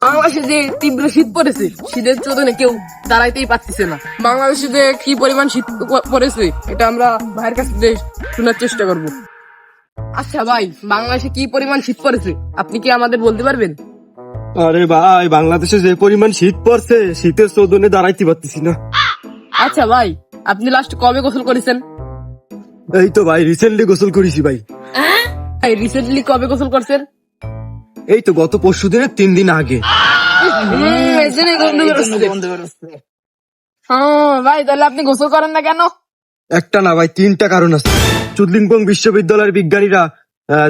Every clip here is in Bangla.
বাংলাদেশে যে তীব্র শীত পড়েছে, শীতের চোদনে কেউ দাঁড়াইতেই পারতেছে না। বাংলাদেশে যে কি পরিমাণ শীত পড়েছে এটা আমরা ভাইয়ের কাছ থেকে শোনার চেষ্টা করব। আচ্ছা ভাই, বাংলাদেশে কি পরিমাণ শীত পড়েছে আপনি কি আমাদের বলতে পারবেন? আরে ভাই, বাংলাদেশে যে পরিমাণ শীত পড়ছে, শীতের চোদনে দাঁড়াইতে পারতেছি না। আচ্ছা ভাই, আপনি লাস্ট কবে গোসল করেছেন? এই তো ভাই রিসেন্টলি গোসল করেছি ভাই। ভাই রিসেন্টলি কবে গোসল করছেন? এই তো গত পরশু দিনের 3 দিন আগে। ভাই তাহলে আপনি গোসল করেন না কেন? একটা না ভাই, 3টা কারণ আছে। চুদলিংপং বিশ্ববিদ্যালয়ের বিজ্ঞানীরা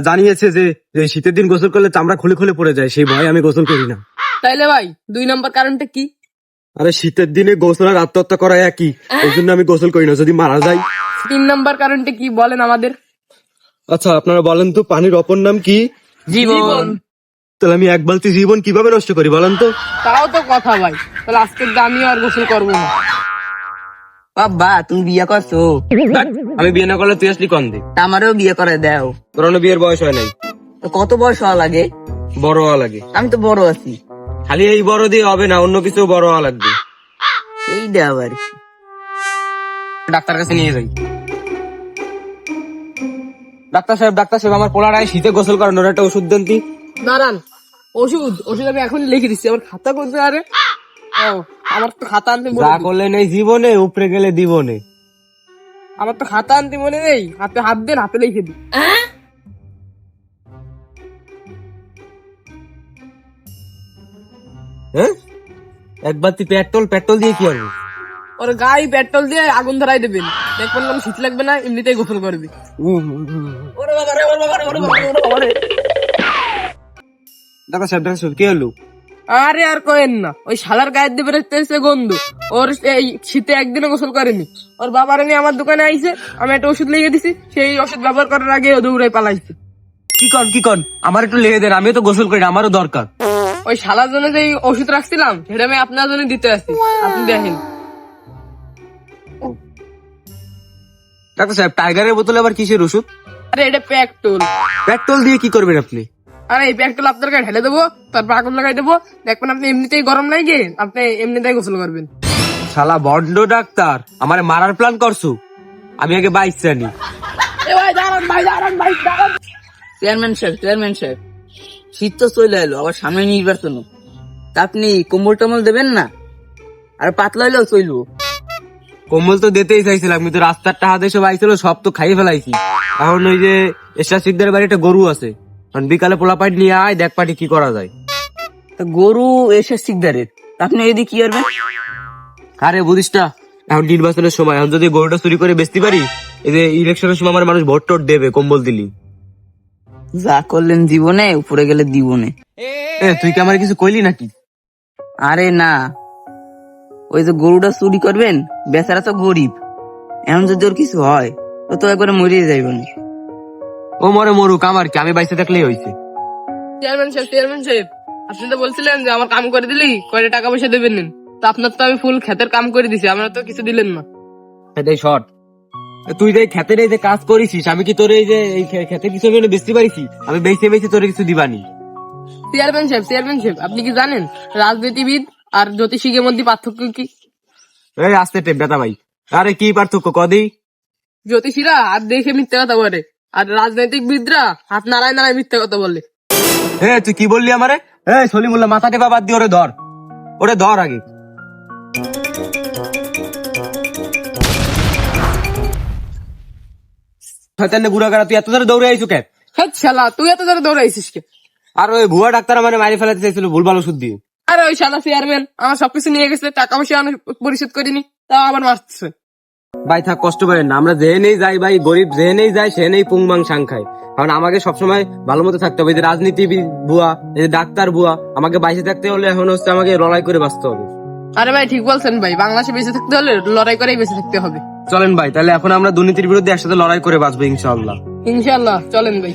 জানিয়েছে যে শীতের দিন গোসল করলে চামড়া খুলে খুলে পড়ে যায়, সেই ভয়ে আমি গোসল করি না। তাইলে ভাই 2 নম্বর কারণটা কি? আরে শীতের দিনে গোসল আর আত্মহত্যা করা একই, এই জন্য আমি গোসল করি না, যদি মারা যাই। 3 নম্বর কারণটা কি বলেন আমাদের? আচ্ছা আপনারা বলেন তো, পানির অপর নাম কি? জীবন। তাহলে আমি 1 বালতি জীবন কিভাবে নষ্ট করি বলেন তো? তাও তো কথা ভাই, তাহলে আজকের আমি আর গোসল করবো না। বাবা তুমি বিয়ে করছো? আমি বিয়ে না করলে তুই আসলি কন দে? আমারও বিয়ে করে দাও। তোর বিয়ের বয়স হয় নাই, তো কত বয়স হওয়া লাগে? বড় হওয়া লাগে। আমি তো বড় আছি। খালি এই বড় দিয়ে হবে না, অন্য কিছু বড় হওয়া লাগবে। এই দেও আর কি। ডাক্তার কাছে নিয়ে যাই। ডাক্তার সাহেব আমার পোলারায় শীতে গোসল করানোর একটা ওষুধ দেন তি। দাঁড়ান, ওষুধ আমি এখন লিখে দিচ্ছি। আমার খাতা করতে আরে আমার তো খাতা আনতে যা করলেন এই জীবনে, উপরে গেলে দিবনে। আমার তো খাতা আনতে মনে নেই। হাতে হাত দেন, হাতে লিখে দিই। হ্যাঁ, 1 বালতি পেট্রোল দিয়ে কি করবো? ওর গায়ে পেট্রোল দিয়ে আগুন ধরাই দেবেন, দেখবেন কোনো শীত লাগবে না, এমনিতেই গোসল করবে। ডাক্তার সাহেব কি হলো? আরে আর কয়েন না, ওই শালার গায়ের দিয়ে বেরোতেছে গন্ধ। ওর এই শীতে একদিনও গোসল করেনি। ওর বাবার নিয়ে আমার দোকানে আইছে, আমি একটা ওষুধ লিখে দিছি, সেই ওষুধ ব্যবহার করার আগে ও দৌড়াই পালাইছে। কি কন আমার একটু লেগে দেন, আমিও তো গোসল করি না, আমারও দরকার। ওই শালার জন্য যে ওষুধ রাখছিলাম সেটা আমি আপনার জন্য দিতে আসছি, আপনি দেখেন। ডাক্তার সাহেব টাইগারের বোতলে আবার কিসের ওষুধ? আরে এটা পেট্রোল। পেট্রোল দিয়ে কি করবেন আপনি? আরে এই পেট্রোল আপনার গায়ে ঢেলে দেবো, তারপর আগুন লাগাই দেবো, দেখবেন আপনি এমনিতেই গরম লাগে, আপনি এমনিতেই গোসল করবেন। শালা বন্ড ডাক্তার, আমারে মারার প্ল্যান করছু? আমি আগে বাইক জানি। চেয়ারম্যান সাহেব শীত তো চলে এলো, আবার সামনে নির্বাচন। তা আপনি কম্বল টম্বল দেবেন না? আর পাতলা হইলেও চলবো। কম্বল তো দিতেই চাইছিলাম, কিন্তু রাস্তার টাকা দিয়ে সব আইছিল, সব তো খাইয়ে ফেলাইছি। এখন ওই যে এসা সিকদারের বাড়ি একটা গরু আছে, বিকালে পোলা পাইট নিয়ে আয়, দেখ পাটি কি করা যায়। তা গরু এসে শিকদারের, আপনি এদিকে কি করবেন? আরে বুঝিস না, এখন নির্বাচনের সময়, এখন যদি গরুটা চুরি করে বেচতে পারি, এই যে ইলেকশনের সময় আমার মানুষ ভোট টোট দেবে কম্বল দিলি। যা করলেন জীবনে, উপরে গেলে দিবনে। তুই কি আমার কিছু কইলি নাকি? আরে না, ওই যে গরুটা চুরি করবেন, বেচারা তো গরিব, এখন যদি ওর কিছু হয় ও তো একবারে মরিয়ে যাইবেন। ও মরে মরুক, আমার কি, আমি বাইসে থাকলেই হয়েছে। চেয়ারম্যান সাহেব, আপনি তো বলছিলেন যে আমার কাম করে দিলি কয়টা টাকা পয়সা দেবেন। তা আপনার তো আমি ফুল ক্ষেতের কাম করে দিছি, আমরা তো কিছু দিলেন না। এটাই শর্ট। তুই যে ক্ষেতের এই যে কাজ করেছিস, আমি কি তোর এই যে এই ক্ষেতের কিছু আমি বেচতে পারিছি? আমি বেচে তোর কিছু দিবানি। চেয়ারম্যান সাহেব, আপনি কি জানেন রাজনীতিবিদ আর জ্যোতিষীর মধ্যে পার্থক্য কি? এই আসতে টেপ বেটা ভাই, আরে কি পার্থক্য কদি? জ্যোতিষীরা হাত দেখে মিথ্যা কথা বলে, আর রাজনৈতিকবিদরা হাত নাড়ায় নাড়ায় মিথ্যা কথা বলে। তুই কি বললি আমারে? সলিমুল্লাহ, মাথা টেপা বাদ দিয়ে ওরে ধর আগে। শয়তানে বুড়া কারা, তুই এত ধরে দৌড়ে আইছু কেন? হ্যাঁ শালা, তুই এত ধরে দৌড়াইছিস কে? আর ওই ভুয়া ডাক্তার মানে মারি ফেলাতে চাইছিল ভুলভাল ওষুধ দিয়ে। আরে ওই শালা চেয়ারম্যান আমার সবকিছু নিয়ে গেছে, টাকা পয়সা আমি পরিশোধ করিনি, তাও আবার মারছে। ভাই থাক, কষ্ট করেন না, আমরা যেহেনেই যাই ভাই, গরিব যেহেনেই যাই সেহেনেই পুংমাং সাং খাই। কারণ আমাকে সবসময় ভালো মতো থাকতে হবে। এই যে রাজনীতিবিদ ভুয়া, এই যে ডাক্তার ভুয়া, আমাকে বাইসে থাকতে হলে এখন হচ্ছে আমাকে লড়াই করে বাঁচতে হবে। আরে ভাই ঠিক বলছেন ভাই, বাংলাদেশে বেঁচে থাকতে হলে লড়াই করেই বেঁচে থাকতে হবে। চলেন ভাই, তাহলে এখন আমরা দুর্নীতির বিরুদ্ধে একসাথে লড়াই করে বাঁচবো ইনশাআল্লাহ। ইনশাআল্লাহ চলেন ভাই।